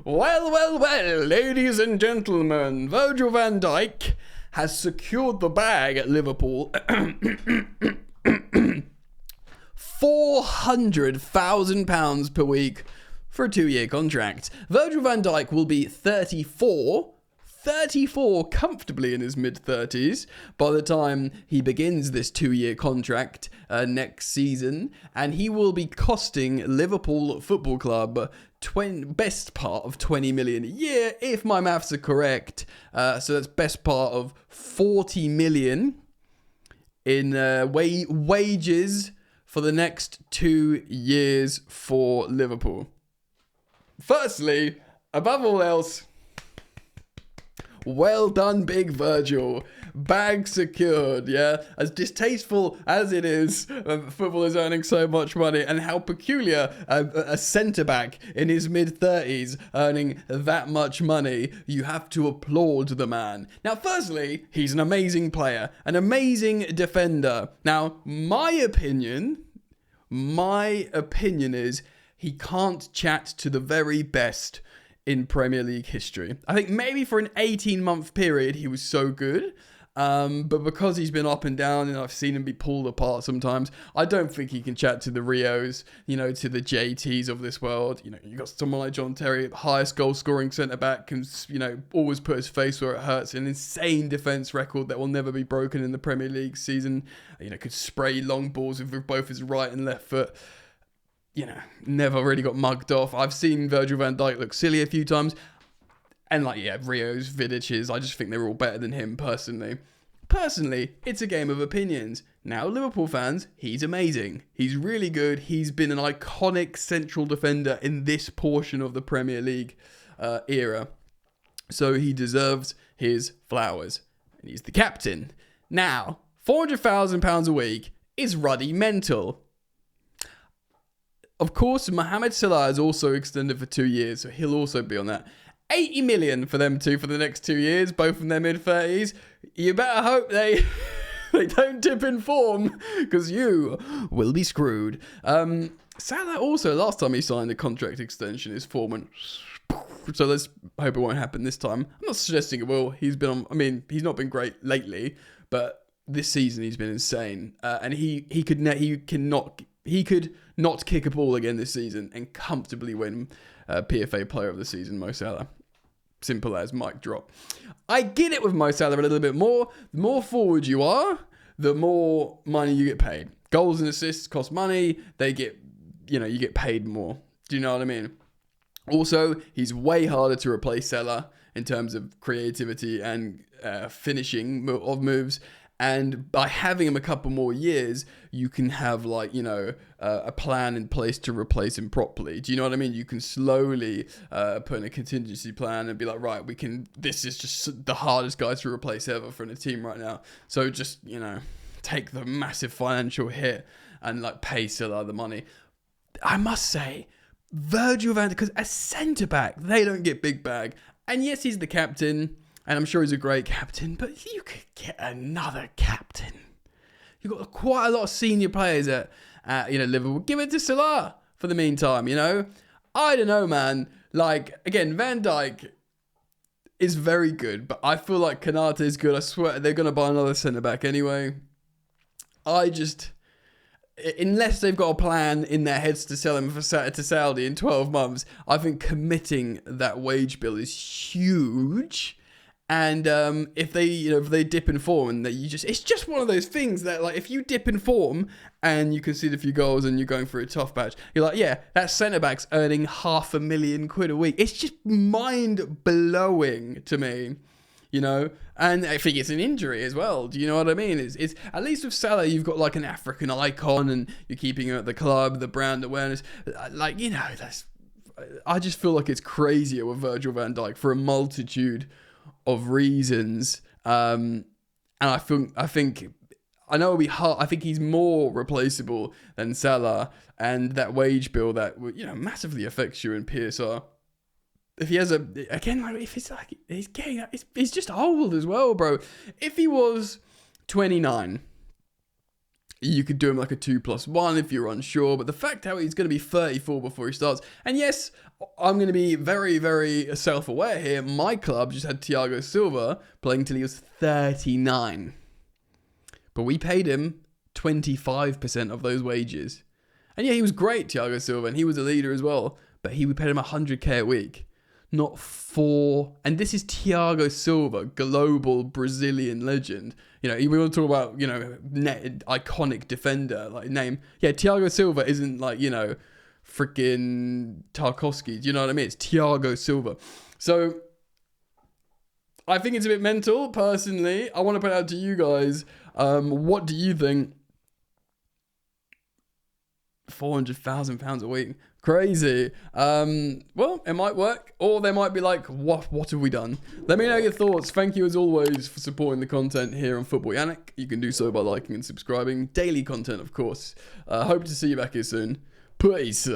Well, ladies and gentlemen, Virgil van Dijk has secured the bag at Liverpool. £400,000 per week for a 2-year contract. Virgil van Dijk will be 34 comfortably in his mid-30s by the time he begins this 2-year contract next season, and he will be costing Liverpool Football Club best part of 20 million a year, if my maths are correct. So that's best part of 40 million in wages for the next 2 years for Liverpool. Firstly, above all else, well done, Big Virgil. Bag secured, yeah? As distasteful as it is, football is earning so much money, and how peculiar a centre-back in his mid-30s earning that much money, you have to applaud the man. Now, firstly, he's an amazing player, an amazing defender. Now, my opinion is he can't chat to the very best in Premier League history. I think maybe for an 18-month period he was so good, but because he's been up and down and I've seen him be pulled apart sometimes, I don't think he can chat to the Rios, to the JTs of this world. You got someone like John Terry, highest goal-scoring centre-back, can always put his face where it hurts, an insane defence record that will never be broken in the Premier League season. Could spray long balls with both his right and left foot. Never really got mugged off. I've seen Virgil van Dijk look silly a few times. And Rios, Vidic's, I just think they're all better than him personally. Personally, it's a game of opinions. Now, Liverpool fans, he's amazing. He's really good. He's been an iconic central defender in this portion of the Premier League era. So he deserves his flowers. And he's the captain. Now, £400,000 a week is ruddy mental. Of course, Mohamed Salah is also extended for 2 years, so he'll also be on that. 80 million for them two for the next 2 years, both in their mid-30s. You better hope they don't dip in form, because you will be screwed. Salah also, last time he signed a contract extension, his form went... So let's hope it won't happen this time. I'm not suggesting it will. He's not been great lately, but this season he's been insane. And he could not kick a ball again this season and comfortably win PFA Player of the Season, Mo Salah. Simple as, mic drop. I get it with Mo Salah a little bit more. The more forward you are, the more money you get paid. Goals and assists cost money. You get paid more. Do you know what I mean? Also, he's way harder to replace Salah in terms of creativity and finishing of moves. And by having him a couple more years, you can have a plan in place to replace him properly. Do you know what I mean? You can slowly put in a contingency plan and be like, right, this is just the hardest guy to replace ever for a team right now. So just, take the massive financial hit and pay Salah the money. I must say, Virgil van Dijk, because as centre-back, they don't get big bag. And yes, he's the captain. And I'm sure he's a great captain, but you could get another captain. You've got quite a lot of senior players at Liverpool. Give it to Salah for the meantime, I don't know, man. Again, Van Dijk is very good, but I feel like Konate is good. I swear they're going to buy another centre-back anyway. Unless they've got a plan in their heads to sell him to Saudi in 12 months, I think committing that wage bill is huge. And if they dip in form and it's just one of those things that if you dip in form and you concede a few goals and you're going through a tough patch, you're like, yeah, that centre-back's earning £500,000 a week. It's just mind-blowing to me, And I think it's an injury as well. Do you know what I mean? It's at least with Salah, you've got an African icon and you're keeping him at the club, the brand awareness. I just feel like it's crazier with Virgil van Dijk for a multitude of reasons, and I know it'll be hard. I think he's more replaceable than Salah, and that wage bill that massively affects you in PSR. If he has he's just old as well, bro. If he was 29, You could do him like a 2+1 if you're unsure, but the fact how he's going to be 34 before he starts, and yes, I'm going to be very, very self-aware here. My club just had Thiago Silva playing till he was 39, but we paid him 25% of those wages. And yeah, he was great, Thiago Silva, and he was a leader as well, but we paid him 100k a week, not 4. And this is Thiago Silva, global Brazilian legend. You know, we want to talk about, you know, iconic defender, like name. Yeah, Thiago Silva isn't like, you know, freaking Tarkovsky. Do you know what I mean? It's Thiago Silva. So I think it's a bit mental, personally. I want to put it out to you guys. What do you think? £400,000 a week. Crazy. Well, it might work, or they might be like, what have we done? Let me know your thoughts. Thank you as always for supporting the content here on Football Yannick. You can do so by liking and subscribing. Daily content, of course. Hope to see you back here soon. Peace.